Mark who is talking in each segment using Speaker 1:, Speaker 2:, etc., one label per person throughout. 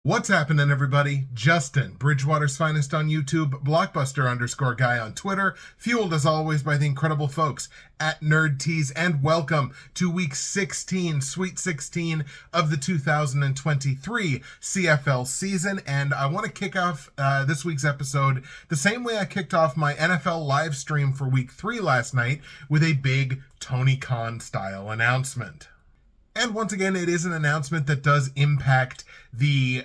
Speaker 1: What's happening, everybody? Justin, Bridgewater's finest on YouTube, Blockbuster_guy on Twitter, fueled as always by the incredible folks at NerdTees, and welcome to week 16, Sweet 16 of the 2023 CFL season. And I want to kick off this week's episode the same way I kicked off my NFL live stream for week 3 last night, with a big Tony Khan style announcement. And once again, it is an announcement that does impact the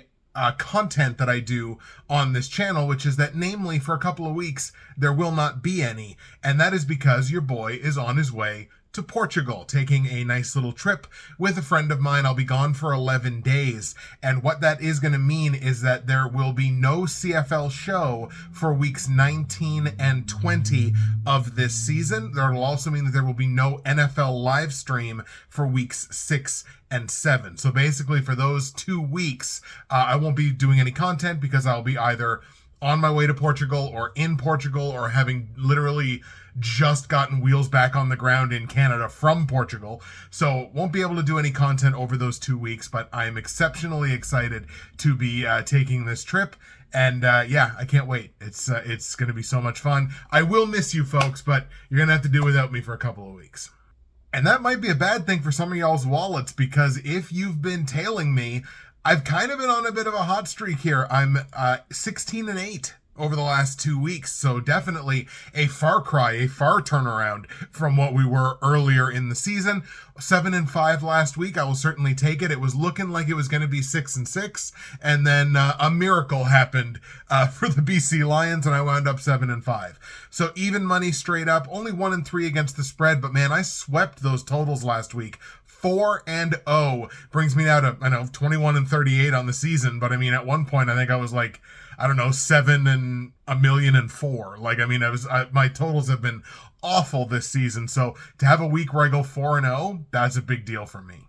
Speaker 1: content that I do on this channel, which is that, namely, for a couple of weeks, there will not be any. And that is because your boy is on his way to Portugal, taking a nice little trip with a friend of mine. I'll be gone for 11 days. And what that is going to mean is that there will be no CFL show for weeks 19 and 20 of this season. That will also mean that there will be no NFL live stream for weeks 6 and 7. So basically, for those 2 weeks, I won't be doing any content because I'll be either on my way to Portugal or in Portugal, or having literally just gotten wheels back on the ground in Canada from Portugal. So won't be able to do any content over those 2 weeks, but I am exceptionally excited to be taking this trip. And yeah, I can't wait. It's going to be so much fun. I will miss you folks, but you're going to have to do without me for a couple of weeks. And that might be a bad thing for some of y'all's wallets, because if you've been tailing me, I've kind of been on a bit of a hot streak here. I'm 16-8 over the last 2 weeks, so definitely a far cry, a far turnaround from what we were earlier in the season. 7-5 last week. I will certainly take it. It was looking like it was going to be 6-6, and then a miracle happened for the BC Lions, and I wound up 7-5. So even money straight up. Only 1-3 against the spread, but man, I swept those totals last week. 4-0 brings me now to, 21-38 on the season. But I mean, at one point, I think I was like, 7,000,004. My totals have been awful this season. So to have a week where I go 4-0, that's a big deal for me.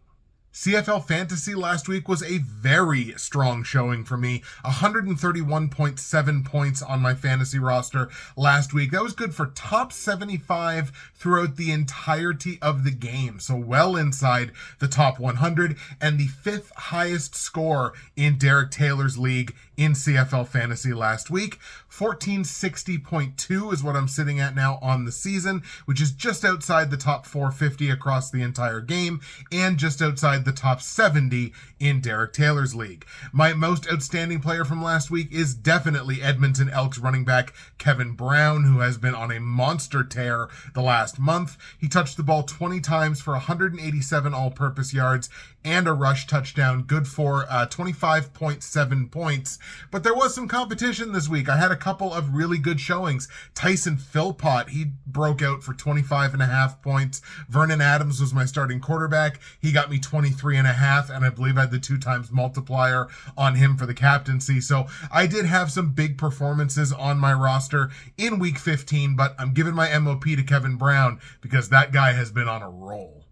Speaker 1: CFL Fantasy last week was a very strong showing for me. 131.7 points on my fantasy roster last week. That was good for top 75 throughout the entirety of the game. So well inside the top 100, and the 5th highest score in Derek Taylor's league in CFL Fantasy last week. 1460.2 is what I'm sitting at now on the season, which is just outside the top 450 across the entire game, and just outside the top 70 in Derek Taylor's league. My most outstanding player from last week is definitely Edmonton Elks running back Kevin Brown, who has been on a monster tear the last month. He touched the ball 20 times for 187 all-purpose yards and a rush touchdown, good for 25.7 points. But there was some competition this week. I had a couple of really good showings. Tyson Philpott, he broke out for 25.5 points. Vernon Adams was my starting quarterback. He got me 23.5, and I believe I had the 2 times multiplier on him for the captaincy. So I did have some big performances on my roster in week 15, but I'm giving my MOP to Kevin Brown because that guy has been on a roll.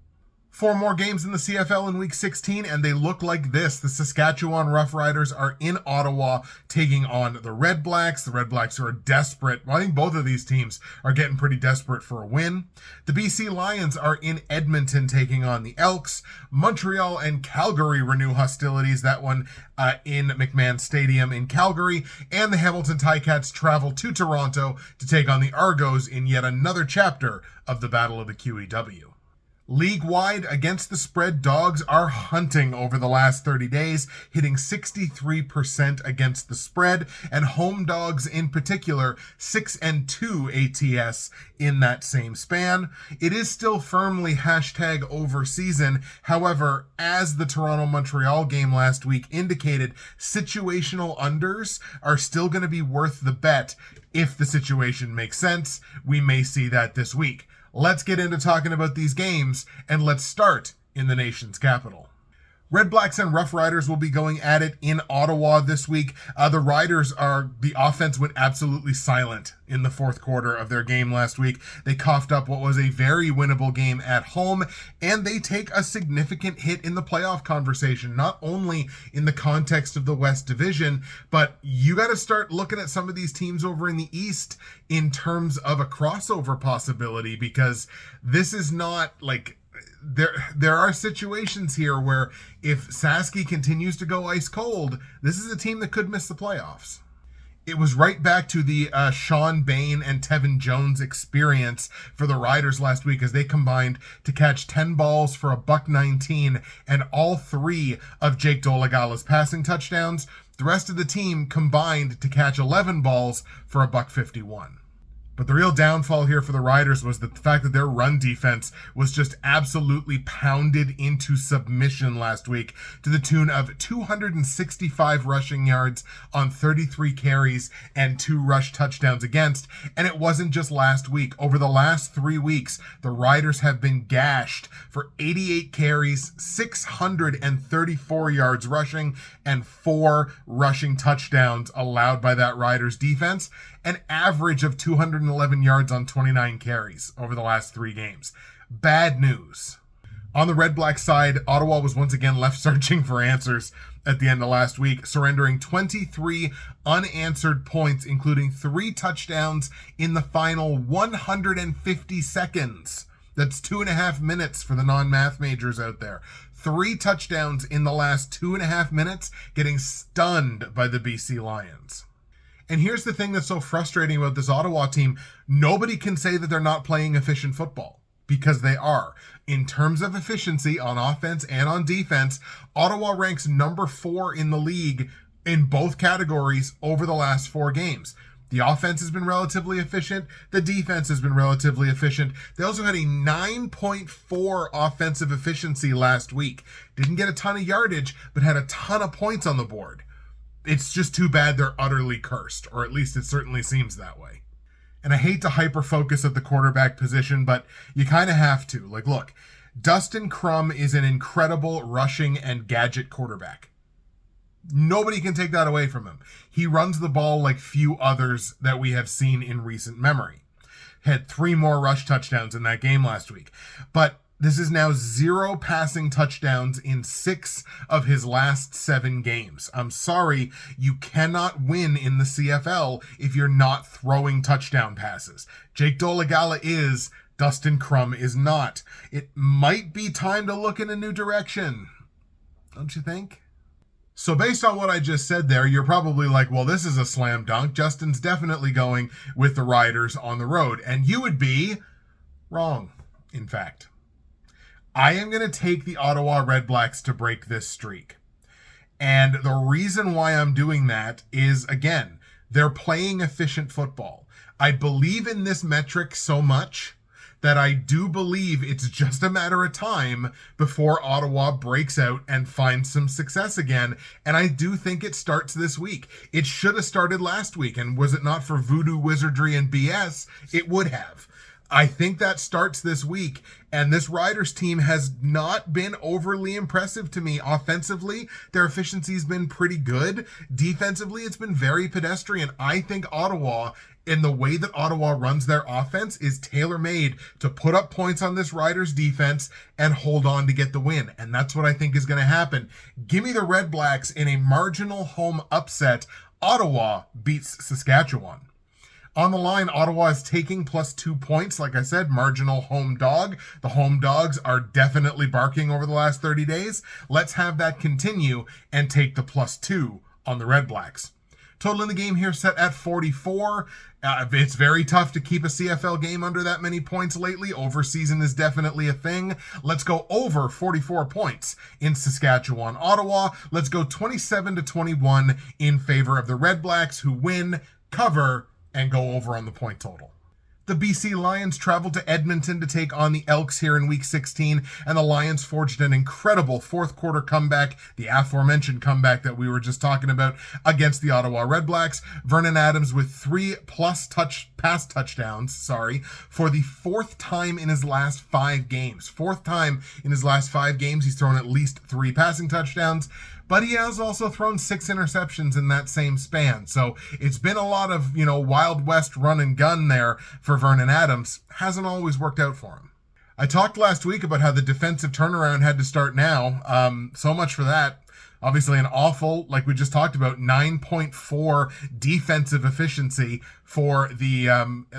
Speaker 1: 4 more games in the CFL in week 16, and they look like this. The Saskatchewan Roughriders are in Ottawa taking on the REDBLACKS. The REDBLACKS are desperate. Well, I think both of these teams are getting pretty desperate for a win. The BC Lions are in Edmonton taking on the Elks. Montreal and Calgary renew hostilities, that one in McMahon Stadium in Calgary. And the Hamilton Ticats travel to Toronto to take on the Argos in yet another chapter of the Battle of the QEW. League-wide, against the spread, dogs are hunting over the last 30 days, hitting 63% against the spread, and home dogs in particular, 6-2 ATS in that same span. It is still firmly #over season. However, as the Toronto-Montreal game last week indicated, situational unders are still going to be worth the bet if the situation makes sense. We may see that this week. Let's get into talking about these games, and let's start in the nation's capital. REDBLACKS and Roughriders will be going at it in Ottawa this week. The offense went absolutely silent in the 4th quarter of their game last week. They coughed up what was a very winnable game at home, and they take a significant hit in the playoff conversation, not only in the context of the West Division, but you got to start looking at some of these teams over in the East in terms of a crossover possibility, because this is not like there are situations here where if Sasky continues to go ice cold, this is a team that could miss the playoffs. It was right back to the Sean Bain and Tevin Jones experience for the Riders last week as they combined to catch 10 balls for $119 and all 3 of Jake Dolegala's passing touchdowns. The rest of the team combined to catch 11 balls for $151. But the real downfall here for the Riders was the fact that their run defense was just absolutely pounded into submission last week to the tune of 265 rushing yards on 33 carries and 2 rush touchdowns against. And it wasn't just last week. Over the last 3 weeks, the Riders have been gashed for 88 carries, 634 yards rushing, and 4 rushing touchdowns allowed by that Riders defense. An average of 211 yards on 29 carries over the last 3 games. Bad news. On the Red Black side, Ottawa was once again left searching for answers at the end of last week, surrendering 23 unanswered points, including 3 touchdowns in the final 150 seconds. That's 2.5 minutes for the non-math majors out there. 3 touchdowns in the last 2.5 minutes, getting stunned by the BC Lions. And here's the thing that's so frustrating about this Ottawa team. Nobody can say that they're not playing efficient football, because they are. In terms of efficiency on offense and on defense, Ottawa ranks number 4 in the league in both categories over the last 4 games. The offense has been relatively efficient. The defense has been relatively efficient. They also had a 9.4 offensive efficiency last week. Didn't get a ton of yardage, but had a ton of points on the board. It's just too bad they're utterly cursed, or at least it certainly seems that way. And I hate to hyper-focus at the quarterback position, but you kind of have to. Like, look, Dustin Crum is an incredible rushing and gadget quarterback. Nobody can take that away from him. He runs the ball like few others that we have seen in recent memory. Had 3 more rush touchdowns in that game last week. But this is now 0 passing touchdowns in 6 of his last 7 games. I'm sorry, you cannot win in the CFL if you're not throwing touchdown passes. Jake Dolegala is, Dustin Crum is not. It might be time to look in a new direction. Don't you think? So based on what I just said there, you're probably like, well, this is a slam dunk. Justin's definitely going with the Riders on the road. And you would be wrong, in fact. I am going to take the Ottawa REDBLACKS to break this streak. And the reason why I'm doing that is, again, they're playing efficient football. I believe in this metric so much that I do believe it's just a matter of time before Ottawa breaks out and finds some success again. And I do think it starts this week. It should have started last week. And was it not for voodoo, wizardry, and BS, it would have. I think that starts this week, and this Riders team has not been overly impressive to me. Offensively, their efficiency's been pretty good. Defensively, it's been very pedestrian. I think Ottawa, in the way that Ottawa runs their offense, is tailor-made to put up points on this Riders defense and hold on to get the win. And that's what I think is going to happen. Give me the REDBLACKS in a marginal home upset. Ottawa beats Saskatchewan. On the line, Ottawa is taking +2 points. Like I said, marginal home dog. The home dogs are definitely barking over the last 30 days. Let's have that continue and take the +2 on the REDBLACKS. Total in the game here set at 44. It's very tough to keep a CFL game under that many points lately. Overseason is definitely a thing. Let's go over 44 points in Saskatchewan, Ottawa. Let's go 27-21 in favor of the REDBLACKS, who win, cover, and go over on the point total. The BC Lions traveled to Edmonton to take on the Elks here in Week 16, and the Lions forged an incredible fourth quarter comeback, the aforementioned comeback that we were just talking about, against the Ottawa REDBLACKS. Vernon Adams with 3+ pass touchdowns, for the 4th time in his last 5 games. 4th time in his last 5 games, he's thrown at least 3 passing touchdowns. But he has also thrown 6 interceptions in that same span. So it's been a lot of, Wild West run and gun there for Vernon Adams. Hasn't always worked out for him. I talked last week about how the defensive turnaround had to start now. So much for that. Obviously an awful, like we just talked about, 9.4 defensive efficiency for the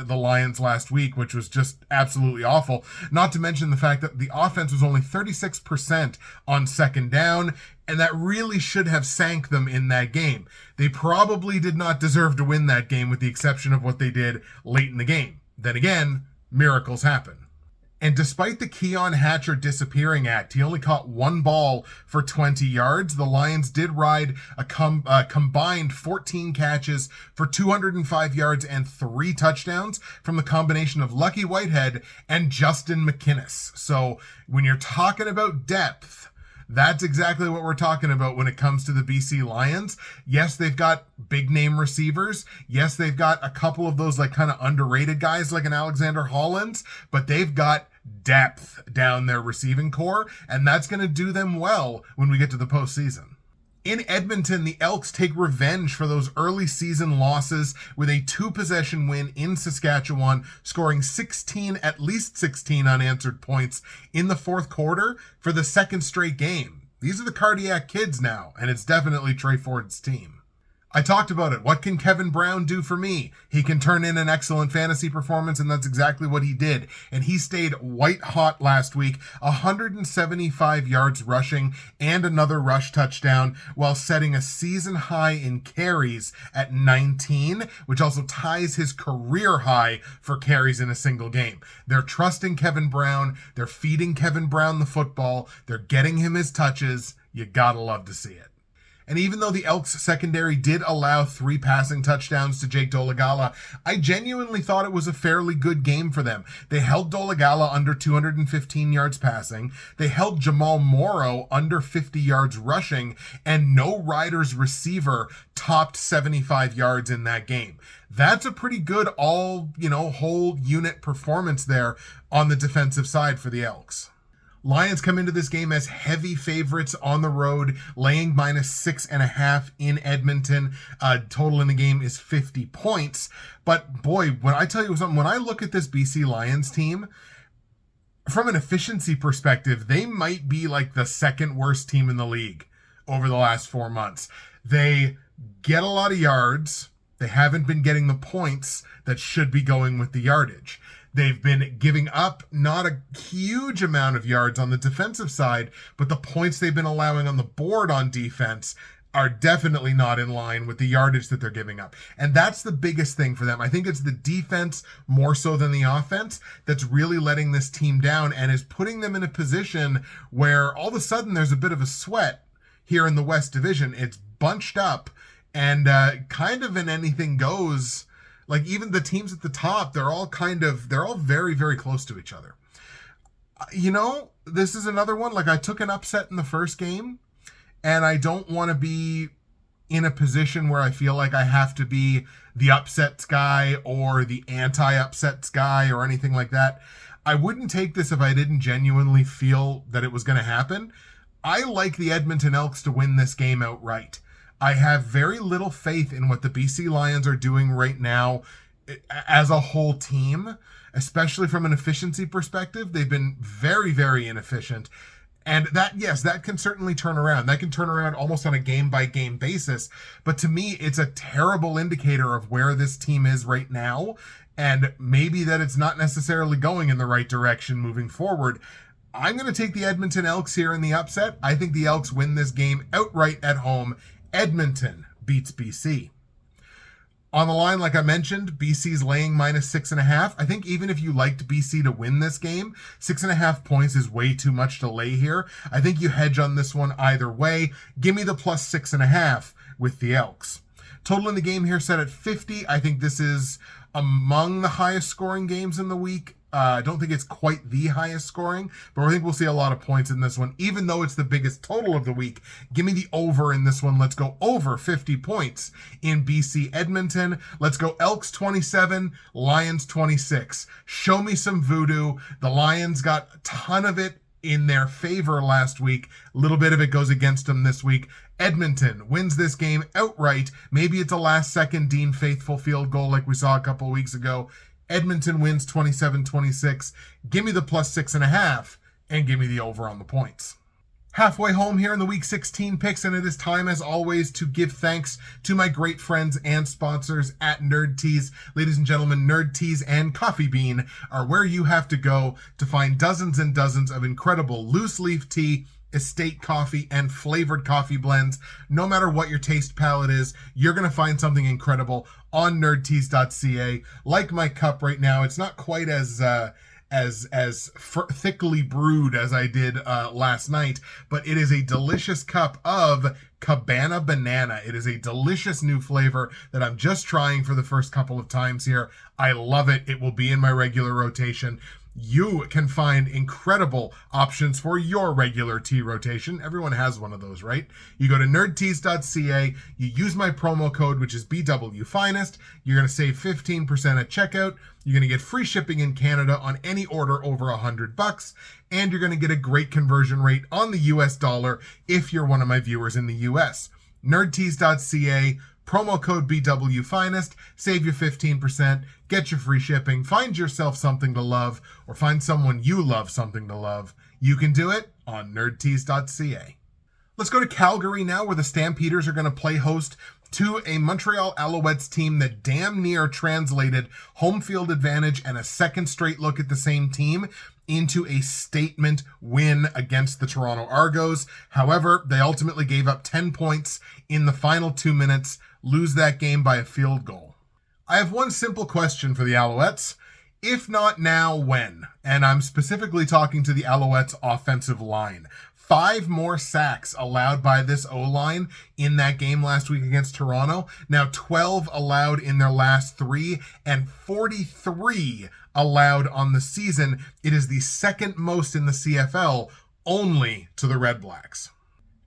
Speaker 1: Lions last week, which was just absolutely awful. Not to mention the fact that the offense was only 36% on second down, and that really should have sank them in that game. They probably did not deserve to win that game with the exception of what they did late in the game. Then again, miracles happen. And despite the Keon Hatcher disappearing act, he only caught one ball for 20 yards. The Lions did ride a combined 14 catches for 205 yards and 3 touchdowns from the combination of Lucky Whitehead and Justin McInnis. So when you're talking about depth, that's exactly what we're talking about when it comes to the BC Lions. Yes, they've got big name receivers. Yes, they've got a couple of those like kind of underrated guys like an Alexander Hollins, but they've got depth down their receiving core, and that's going to do them well when we get to the postseason. In Edmonton, the Elks take revenge for those early season losses with a 2-possession win in Saskatchewan, scoring at least 16 unanswered points in the fourth quarter for the second straight game. These are the Cardiac Kids now, and it's definitely Trey Ford's team. I talked about it. What can Kevin Brown do for me? He can turn in an excellent fantasy performance, and that's exactly what he did. And he stayed white hot last week, 175 yards rushing and another rush touchdown, while setting a season high in carries at 19, which also ties his career high for carries in a single game. They're trusting Kevin Brown. They're feeding Kevin Brown the football. They're getting him his touches. You gotta love to see it. And even though the Elks secondary did allow 3 passing touchdowns to Jake Dolegala, I genuinely thought it was a fairly good game for them. They held Dolegala under 215 yards passing. They held Jamal Morrow under 50 yards rushing, and no Riders receiver topped 75 yards in that game. That's a pretty good whole unit performance there on the defensive side for the Elks. Lions come into this game as heavy favorites on the road, laying -6.5 in Edmonton. Total in the game is 50 points. But boy, when I tell you something, when I look at this BC Lions team, from an efficiency perspective, they might be like the second worst team in the league over the last 4 months. They get a lot of yards. They haven't been getting the points that should be going with the yardage. They've been giving up not a huge amount of yards on the defensive side, but the points they've been allowing on the board on defense are definitely not in line with the yardage that they're giving up. And that's the biggest thing for them. I think it's the defense more so than the offense that's really letting this team down and is putting them in a position where all of a sudden there's a bit of a sweat here in the West Division. It's bunched up and kind of an anything goes. Like even the teams at the top, they're all very, very close to each other. This is another one. Like I took an upset in the first game, and I don't want to be in a position where I feel like I have to be the upsets guy or the anti-upsets guy or anything like that. I wouldn't take this if I didn't genuinely feel that it was going to happen. I like the Edmonton Elks to win this game outright. I have very little faith in what the BC Lions are doing right now as a whole team, especially from an efficiency perspective. They've been very, very inefficient. And that can certainly turn around. That can turn around almost on a game-by-game basis. But to me, it's a terrible indicator of where this team is right now, and maybe that it's not necessarily going in the right direction moving forward. I'm going to take the Edmonton Elks here in the upset. I think the Elks win this game outright at home. Edmonton beats BC. On the line, like I mentioned, BC's laying -6.5. I think even if you liked BC to win this game, 6.5 points is way too much to lay here. I think you hedge on this one either way. Give me the +6.5 with the Elks. Total in the game here set at 50. I think this is among the highest scoring games in the week. I don't think it's quite the highest scoring, but I think we'll see a lot of points in this one, even though it's the biggest total of the week. Give me the over in this one. Let's go over 50 points in BC Edmonton. Let's go Elks 27, Lions 26. Show me some voodoo. The Lions got a ton of it in their favor last week. A little bit of it goes against them this week. Edmonton wins this game outright. Maybe it's a last-second Dean Faithful field goal like we saw a couple weeks ago. Edmonton wins 27-26. Give me the +6.5 and give me the over on the points. Halfway home here in the Week 16 picks, and it is time, as always, to give thanks to my great friends and sponsors at Nerd Teas. Ladies and gentlemen, Nerd Teas and Coffee Bean are where you have to go to find dozens and dozens of incredible loose leaf tea, estate coffee, and flavored coffee blends. No matter what your taste palette is, you're going to find something incredible on nerdteas.ca. Like my cup right now, it's not quite as thickly brewed as I did last night, but it is a delicious cup of Cabana Banana. It is a delicious new flavor that I'm just trying for the first couple of times here. I love it. It will be in my regular rotation. You can find incredible options for your regular tea rotation. Everyone has one of those, right? You go to nerdteas.ca, you use my promo code, which is BWFinest. You're going to save 15% at checkout. You're going to get free shipping in Canada on any order over $100, and you're going to get a great conversion rate on the US dollar if you're one of my viewers in the US. nerdteas.ca, promo code BWFinest, save you 15%, get your free shipping, find yourself something to love, or find someone you love something to love. You can do it on nerdteas.ca. Let's go to Calgary now, where the Stampeders are going to play host to a Montreal Alouettes team that damn near translated home field advantage and a second straight look at the same team into a statement win against the Toronto Argos. However, they ultimately gave up 10 points in the final 2 minutes, lose that game by a field goal. I have one simple question for the Alouettes. If not now, when? And I'm specifically talking to the Alouettes offensive line. 5 more sacks allowed by this O-line in that game last week against Toronto. Now 12 allowed in their last 3 and 43 allowed on the season. It is the second most in the CFL, only to the REDBLACKS.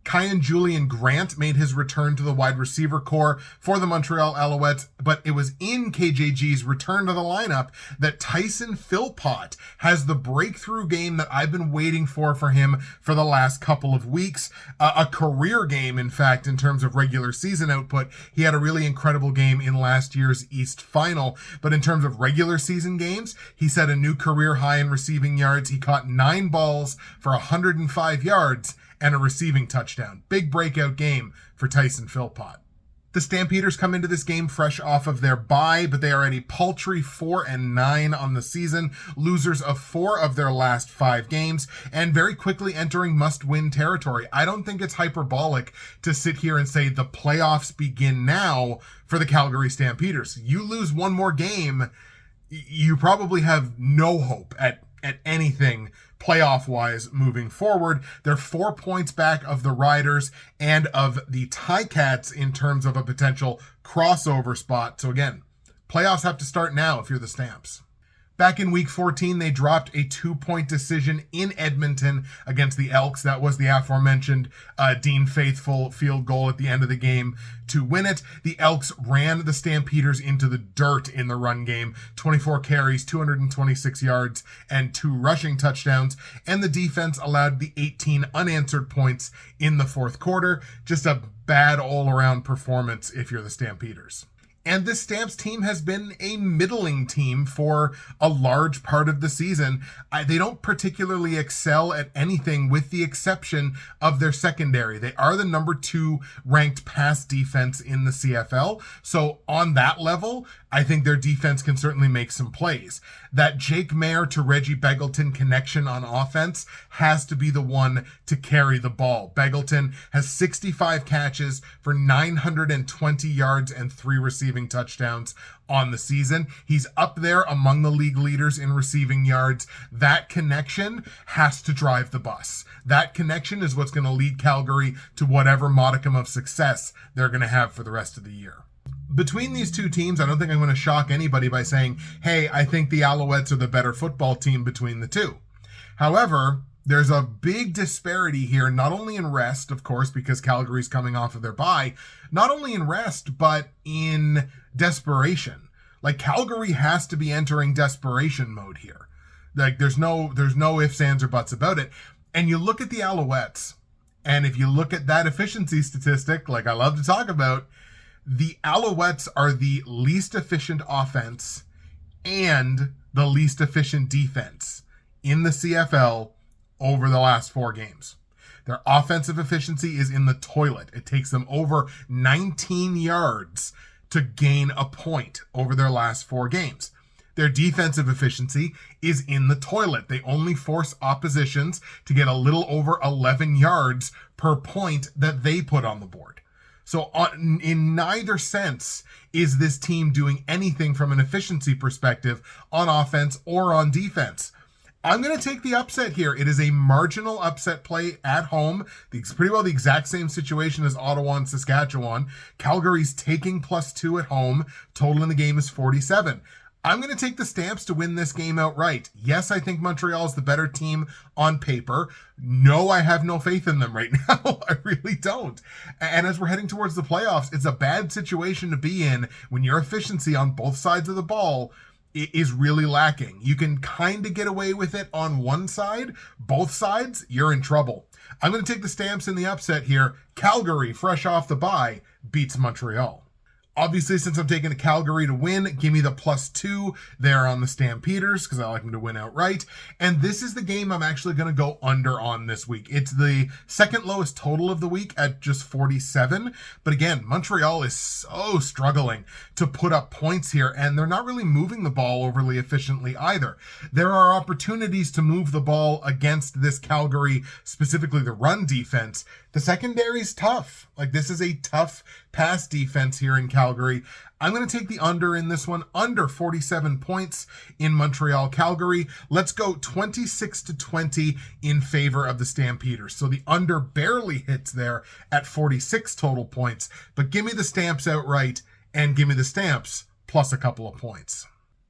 Speaker 1: Kyan Julian Grant made his return to the wide receiver core for the Montreal Alouettes, but it was in KJG's return to the lineup that Tyson Philpott has the breakthrough game that I've been waiting for him for the last couple of weeks. A career game, in fact, in terms of regular season output. He had a really incredible game in last year's East Final, but in terms of regular season games, he set a new career high in receiving yards. He caught 9 balls for 105 yards and a receiving touchdown. Big breakout game for Tyson Philpott. The Stampeders come into this game fresh off of their bye, but they are at a paltry 4-9 on the season, losers of 4 of their last 5 games, and very quickly entering must-win territory. I don't think it's hyperbolic to sit here and say the playoffs begin now for the Calgary Stampeders. You lose one more game, you probably have no hope at anything playoff-wise moving forward. They're 4 points back of the Riders and of the Ticats in terms of a potential crossover spot. So again, playoffs have to start now if you're the Stamps. Back in Week 14, they dropped a 2-point decision in Edmonton against the Elks. That was the aforementioned Dean Faithful field goal at the end of the game to win it. The Elks ran the Stampeders into the dirt in the run game. 24 carries, 226 yards, and 2 rushing touchdowns. And the defense allowed the 18 unanswered points in the fourth quarter. Just a bad all-around performance if you're the Stampeders. And this Stamps team has been a middling team for a large part of the season. They don't particularly excel at anything with the exception of their secondary. They are the number 2 ranked pass defense in the CFL. So on that level, I think their defense can certainly make some plays. That Jake Mayer to Reggie Begelton connection on offense has to be the one to carry the ball. Begelton has 65 catches for 920 yards and 3 receiving touchdowns on the season. He's up there among the league leaders in receiving yards. That connection has to drive the bus. That connection is what's going to lead Calgary to whatever modicum of success they're going to have for the rest of the year. Between these two teams, I don't think I'm going to shock anybody by saying, hey, I think the Alouettes are the better football team between the two. However, there's a big disparity here, not only in rest, of course, because Calgary's coming off of their bye, not only in rest, but in desperation. Like, Calgary has to be entering desperation mode here. Like, there's no ifs, ands, or buts about it. And you look at the Alouettes, and if you look at that efficiency statistic, like I love to talk about, the Alouettes are the least efficient offense and the least efficient defense in the CFL over the last 4 games. Their offensive efficiency is in the toilet. It takes them over 19 yards to gain a point over their last 4 games. Their defensive efficiency is in the toilet. They only force oppositions to get a little over 11 yards per point that they put on the board. So in neither sense is this team doing anything from an efficiency perspective on offense or on defense. I'm going to take the upset here. It is a marginal upset play at home. It's pretty well the exact same situation as Ottawa and Saskatchewan. Calgary's taking +2 at home. Total in the game is 47. I'm going to take the Stamps to win this game outright. Yes, I think Montreal is the better team on paper. No, I have no faith in them right now. I really don't. And as we're heading towards the playoffs, it's a bad situation to be in when your efficiency on both sides of the ball is really lacking. You can kind of get away with it on one side. Both sides, you're in trouble. I'm going to take the Stamps in the upset here. Calgary, fresh off the bye, beats Montreal. Obviously, since I'm taking a Calgary to win, give me the +2 there on the Stampeders because I like them to win outright. And this is the game I'm actually going to go under on this week. It's the second lowest total of the week at just 47. But again, Montreal is so struggling to put up points here, and they're not really moving the ball overly efficiently either. There are opportunities to move the ball against this Calgary, specifically the run defense. The secondary's tough. Like, this is a tough pass defense here in Calgary. I'm going to take the under in this one, under 47 points in Montreal, Calgary. Let's go 26-20 in favor of the Stampeders. So the under barely hits there at 46 total points, but give me the Stamps outright and give me the Stamps plus a couple of points.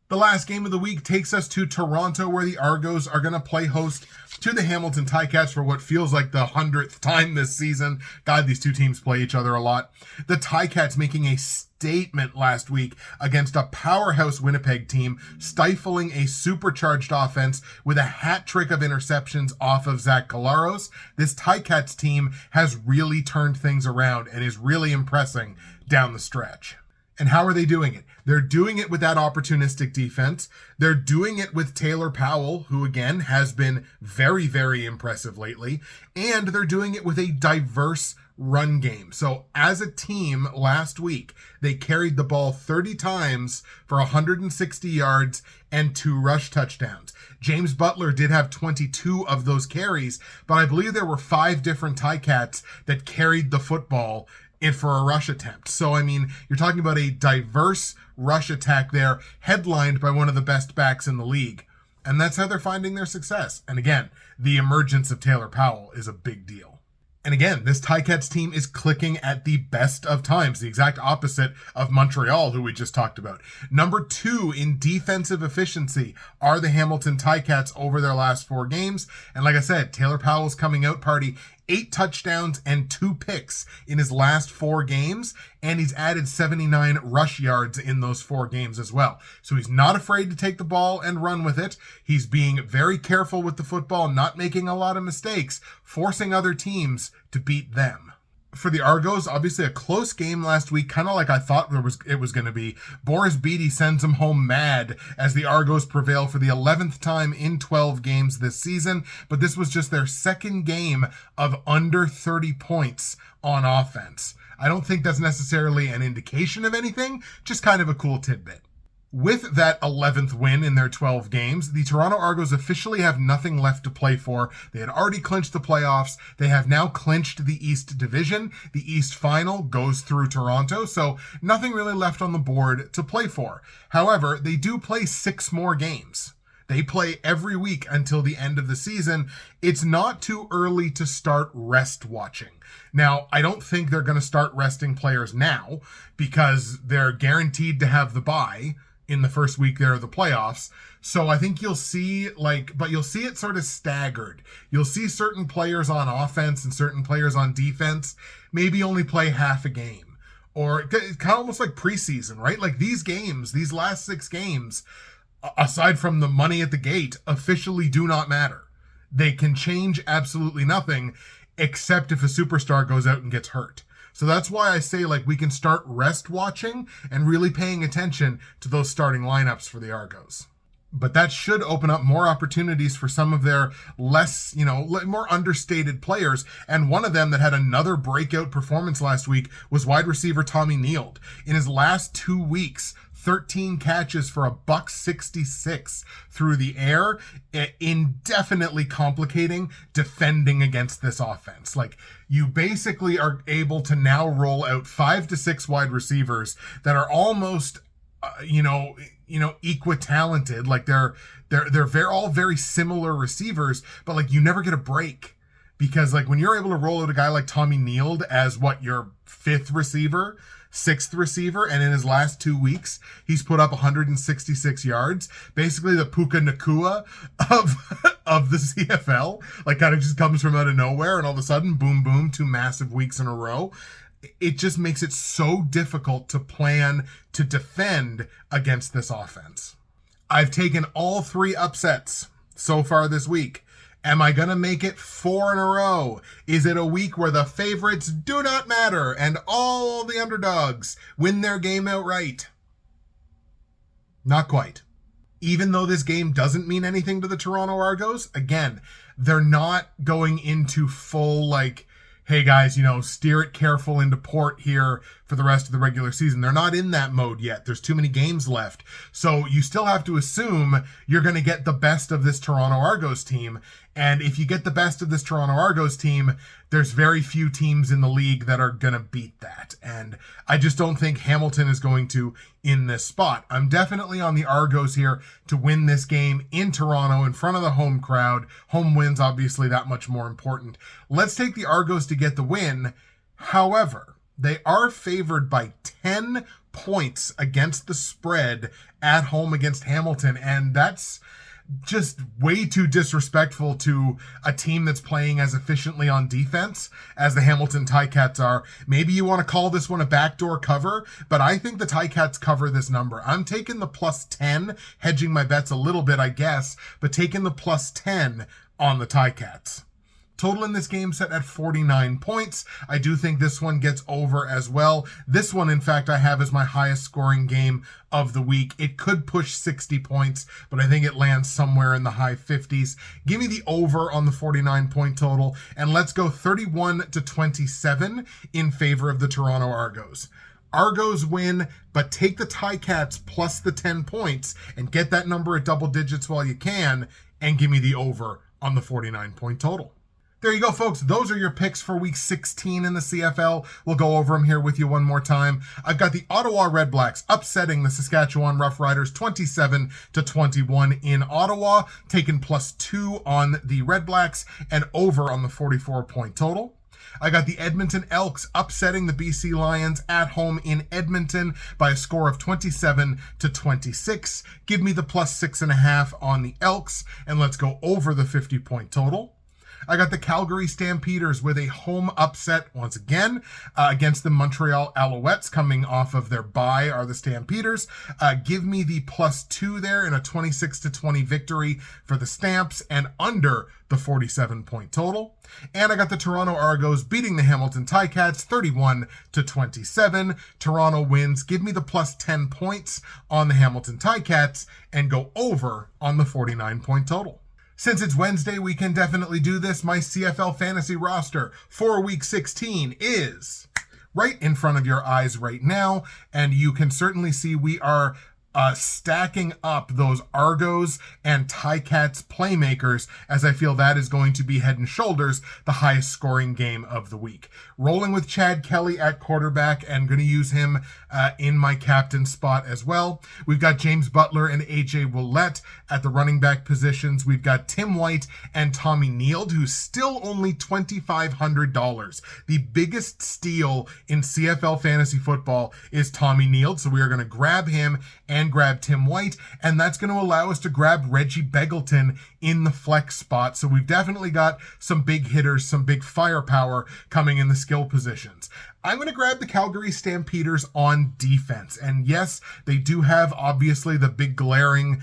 Speaker 1: The last game of the week takes us to Toronto, where the Argos are going to play host to the Hamilton Ticats for what feels like the 100th time this season. God, these two teams play each other a lot. The Ticats making a statement last week against a powerhouse Winnipeg team, stifling a supercharged offense with a hat trick of interceptions off of Zach Collaros. This Ticats team has really turned things around and is really impressing down the stretch. And how are they doing it? They're doing it with that opportunistic defense. They're doing it with Taylor Powell, who again has been very, very impressive lately. And they're doing it with a diverse run game. So as a team last week, they carried the ball 30 times for 160 yards and 2 rush touchdowns. James Butler did have 22 of those carries, but I believe there were 5 different Ticats that carried the football in for a rush attempt. So, I mean, you're talking about a diverse rush attack there, headlined by one of the best backs in the league. And that's how they're finding their success. And again, the emergence of Taylor Powell is a big deal. And again, this Ticats team is clicking at the best of times, the exact opposite of Montreal, who we just talked about. Number 2 in defensive efficiency are the Hamilton Ticats over their last 4 games. And like I said, Taylor Powell's coming out party, 8 touchdowns and 2 picks in his last 4 games, and he's added 79 rush yards in those 4 games as well. So he's not afraid to take the ball and run with it. He's being very careful with the football, not making a lot of mistakes, forcing other teams to beat them. For the Argos, obviously a close game last week, kind of like I thought it was going to be. Boris Beatty sends them home mad as the Argos prevail for the 11th time in 12 games this season, but this was just their second game of under 30 points on offense. I don't think that's necessarily an indication of anything, just kind of a cool tidbit. With that 11th win in their 12 games, the Toronto Argos officially have nothing left to play for. They had already clinched the playoffs. They have now clinched the East Division. The East Final goes through Toronto, so nothing really left on the board to play for. However, they do play 6 more games. They play every week until the end of the season. It's not too early to start rest watching. Now, I don't think they're going to start resting players now because they're guaranteed to have the bye in the first week there of the playoffs. So I think you'll see but you'll see it sort of staggered. You'll see certain players on offense and certain players on defense maybe only play half a game, or it's kind of almost like preseason, right? Like these games, these last 6 games, aside from the money at the gate, officially do not matter. They can change absolutely nothing except if a superstar goes out and gets hurt. So that's why I say we can start rest watching and really paying attention to those starting lineups for the Argos. But that should open up more opportunities for some of their less, more understated players. And one of them that had another breakout performance last week was wide receiver Tommy Neild. In his last 2 weeks, 13 catches for $166 through the air, indefinitely complicating defending against this offense. Like, you basically are able to now roll out 5 to 6 wide receivers that are almost, equi-talented. Like, they're all very similar receivers, but like, you never get a break. Because like, when you're able to roll out a guy like Tommy Neild as your 5th receiver, 6th receiver, and in his last 2 weeks, he's put up 166 yards. Basically the Puka Nakua of the CFL, like, kind of just comes from out of nowhere, and all of a sudden, boom, boom, 2 massive weeks in a row. It just makes it so difficult to plan to defend against this offense. I've taken all 3 upsets so far this week. Am I going to make it 4 in a row? Is it a week where the favorites do not matter and all the underdogs win their game outright? Not quite. Even though this game doesn't mean anything to the Toronto Argos, again, they're not going into full, like, hey guys, steer it careful into port here for the rest of the regular season. They're not in that mode yet. There's too many games left. So you still have to assume you're going to get the best of this Toronto Argos team. And if you get the best of this Toronto Argos team, there's very few teams in the league that are going to beat that. And I just don't think Hamilton is going to in this spot. I'm definitely on the Argos here to win this game in Toronto in front of the home crowd. Home wins, obviously, that much more important. Let's take the Argos to get the win. However, they are favored by 10 points against the spread at home against Hamilton. And that's just way too disrespectful to a team that's playing as efficiently on defense as the Hamilton Ticats are. Maybe you want to call this one a backdoor cover, but I think the Ticats cover this number. I'm taking the +10, hedging my bets a little bit, I guess, but taking the +10 on the Ticats. Total in this game set at 49 points. I do think this one gets over as well. This one, in fact, I have as my highest scoring game of the week. It could push 60 points, but I think it lands somewhere in the high 50s. Give me the over on the 49 point total, and let's go 31-27 in favor of the Toronto Argos. Argos win, but take the Ticats plus the 10 points and get that number at double digits while you can, and give me the over on the 49 point total. There you go, folks. Those are your picks for week 16 in the CFL. We'll go over them here with you one more time. I've got the Ottawa REDBLACKS upsetting the Saskatchewan Roughriders 27-21 in Ottawa, taking +2 on the REDBLACKS and over on the 44 point total. I got the Edmonton Elks upsetting the BC Lions at home in Edmonton by a score of 27-26. Give me the +6.5 on the Elks, and let's go over the 50 point total. I got the Calgary Stampeders with a home upset once again against the Montreal Alouettes, coming off of their bye are the Stampeders. Give me the +2 there in a 26-20 victory for the Stamps and under the 47 point total. And I got the Toronto Argos beating the Hamilton Ticats 31-27. Toronto wins. Give me the +10 points on the Hamilton Ticats and go over on the 49 point total. Since it's Wednesday, we can definitely do this. My CFL fantasy roster for week 16 is right in front of your eyes right now, and you can certainly see we are stacking up those Argos and Ticats playmakers, as I feel that is going to be head and shoulders the highest scoring game of the week. Rolling with Chad Kelly at quarterback, and going to use him in my captain spot as well. We've got James Butler and AJ Ouellette at the running back positions. We've got Tim White and Tommy Neild, who's still only $2,500. The biggest steal in CFL fantasy football is Tommy Neild, so we are going to grab him and grab Tim White, and that's going to allow us to grab Reggie Begelton in the flex spot. So we've definitely got some big hitters, some big firepower coming in the skill positions. I'm going to grab the Calgary Stampeders on defense. And yes, they do have obviously the big glaring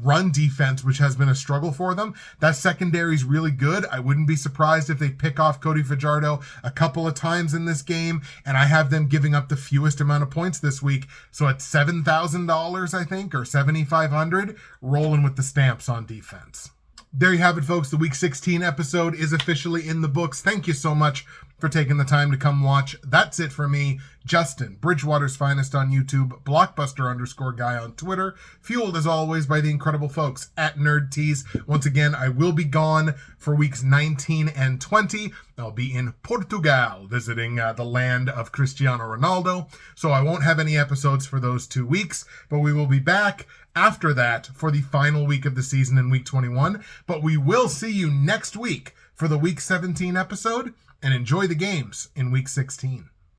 Speaker 1: run defense, which has been a struggle for them. That secondary is really good. I wouldn't be surprised if they pick off Cody Fajardo a couple of times in this game, and I have them giving up the fewest amount of points this week. So at $7,000, I think, or $7,500, rolling with the Stamps on defense. There you have it, folks. The Week 16 episode is officially in the books. Thank you so much for taking the time to come watch. That's it for me, Justin, Bridgewater's Finest on YouTube, Blockbuster_guy on Twitter, fueled as always by the incredible folks at NerdTees. Once again, I will be gone for weeks 19 and 20. I'll be in Portugal visiting the land of Cristiano Ronaldo, so I won't have any episodes for those 2 weeks, but we will be back after that for the final week of the season in week 21. But we will see you next week for the week 17 episode, and enjoy the games in week 16.